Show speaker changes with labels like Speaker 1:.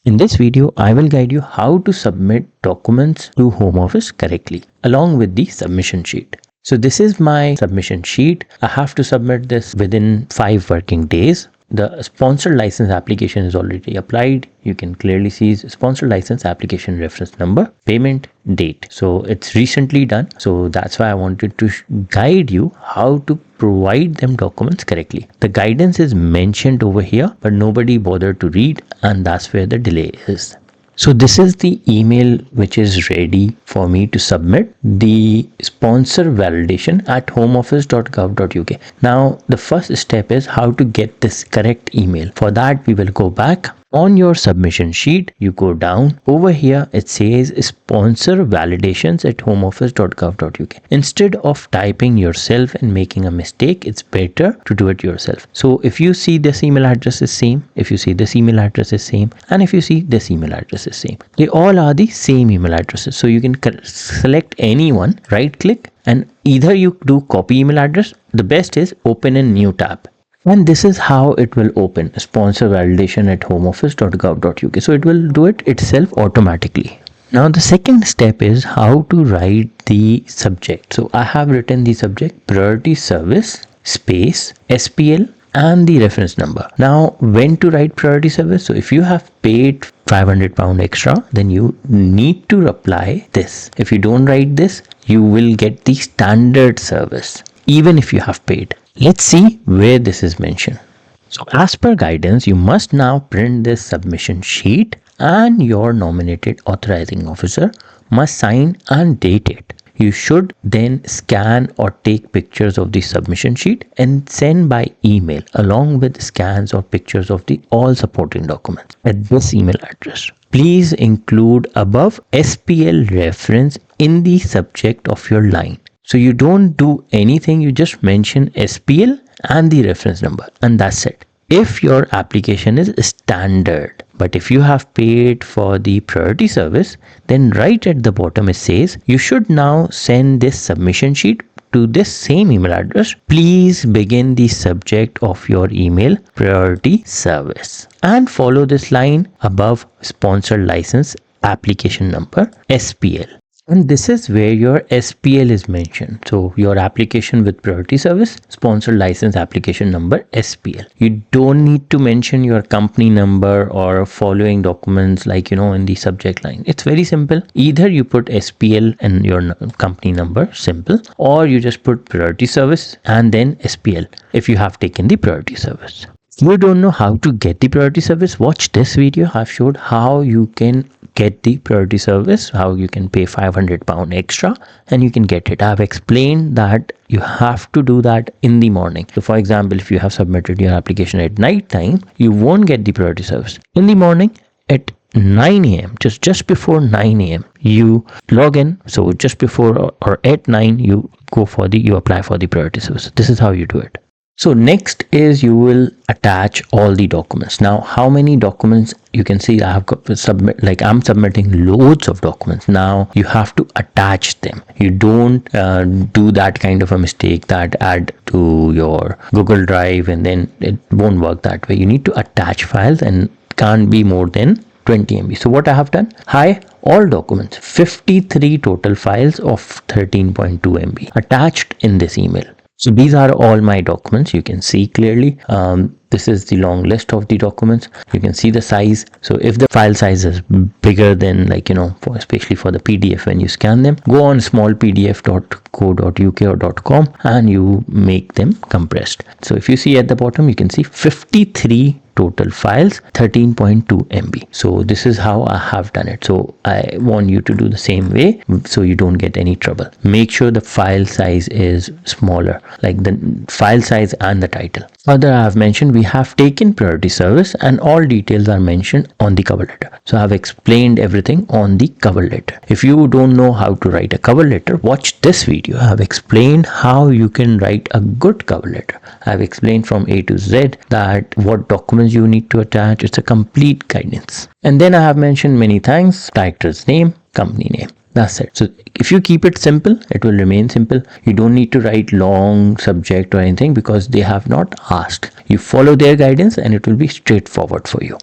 Speaker 1: In this video, I will guide you how to submit documents to Home Office correctly along with the submission sheet. So this is my submission sheet. I have to submit this within 5 working days. The sponsor license application is already applied. You can clearly see sponsor license application reference number, payment, date. So it's recently done. So that's why I wanted to guide you how to provide them documents correctly. The guidance is mentioned over here, but nobody bothered to read, and that's where the delay is. So this is the email which is ready for me to submit the sponsor validation at homeoffice.gov.uk. Now the first step is how to get this correct email. For that we will go back. On your submission sheet, you go down. Over here it says sponsor validations at homeoffice.gov.uk. Instead of typing yourself and making a mistake, it's better to do it yourself. So if you see this email address is same, if you see this email address is same, and if you see this email address is same, they all are the same email addresses. So you can select any one, right click, and either you do copy email address. The best is open a new tab. And this is how it will open, sponsor validation at homeoffice.gov.uk. So it will do it itself automatically. Now the second step is how to write the subject. So I have written the subject priority service space SPL and the reference number. Now when to write priority service? So if you have paid £500 extra, then you need to apply this. If you don't write this, you will get the standard service even if you have paid. Let's see where this is mentioned. So as per guidance, you must now print this submission sheet and your nominated authorizing officer must sign and date it. You should then scan or take pictures of the submission sheet and send by email along with scans or pictures of the all supporting documents at this email address. Please include above SPL reference in the subject of your line. So you don't do anything, you just mention SPL and the reference number, and that's it. If your application is standard, but if you have paid for the priority service, then right at the bottom it says you should now send this submission sheet to this same email address. Please begin the subject of your email priority service and follow this line above sponsor license application number SPL. And this is where your SPL is mentioned. So your application with priority service, sponsor license application number SPL. You don't need to mention your company number or following documents like, in the subject line. It's very simple. Either you put SPL and your company number, simple, or you just put priority service and then SPL if you have taken the priority service. If you don't know how to get the priority service, watch this video. I've showed how you can get the priority service, how you can pay £500 extra and you can get it. I've explained that you have to do that in the morning. So for example, if you have submitted your application at night time, you won't get the priority service. In the morning at 9 a.m. just before 9 a.m. you log in. So just before or at 9 you apply for the priority service. This is how you do it. So next is you will attach all the documents. Now how many documents? You can see I have got to submit, like I'm submitting loads of documents. Now you have to attach them. You don't do that kind of a mistake that add to your Google Drive and then it won't work that way. You need to attach files and can't be more than 20 MB. So what I have done, all documents, 53 total files of 13.2 MB attached in this email. So these are all my documents. You can see clearly. This is the long list of the documents. You can see the size. So if the file size is bigger than especially for the PDF, when you scan them, go on smallpdf.co.uk or .com and you make them compressed. So if you see at the bottom, you can see 53 total files, 13.2 MB. So this is how I have done it. So I want you to do the same way so you don't get any trouble. Make sure the file size is smaller, like the file size and the title. Further, I have mentioned we have taken priority service and all details are mentioned on the cover letter. So I have explained everything on the cover letter. If you don't know how to write a cover letter, watch this video. I have explained how you can write a good cover letter. I have explained from A to Z that what documents you need to attach. It's a complete guidance. And then I have mentioned many things: director's name, company name. That's it. So if you keep it simple, it will remain simple. You don't need to write long subject or anything because they have not asked. You follow their guidance and it will be straightforward for you.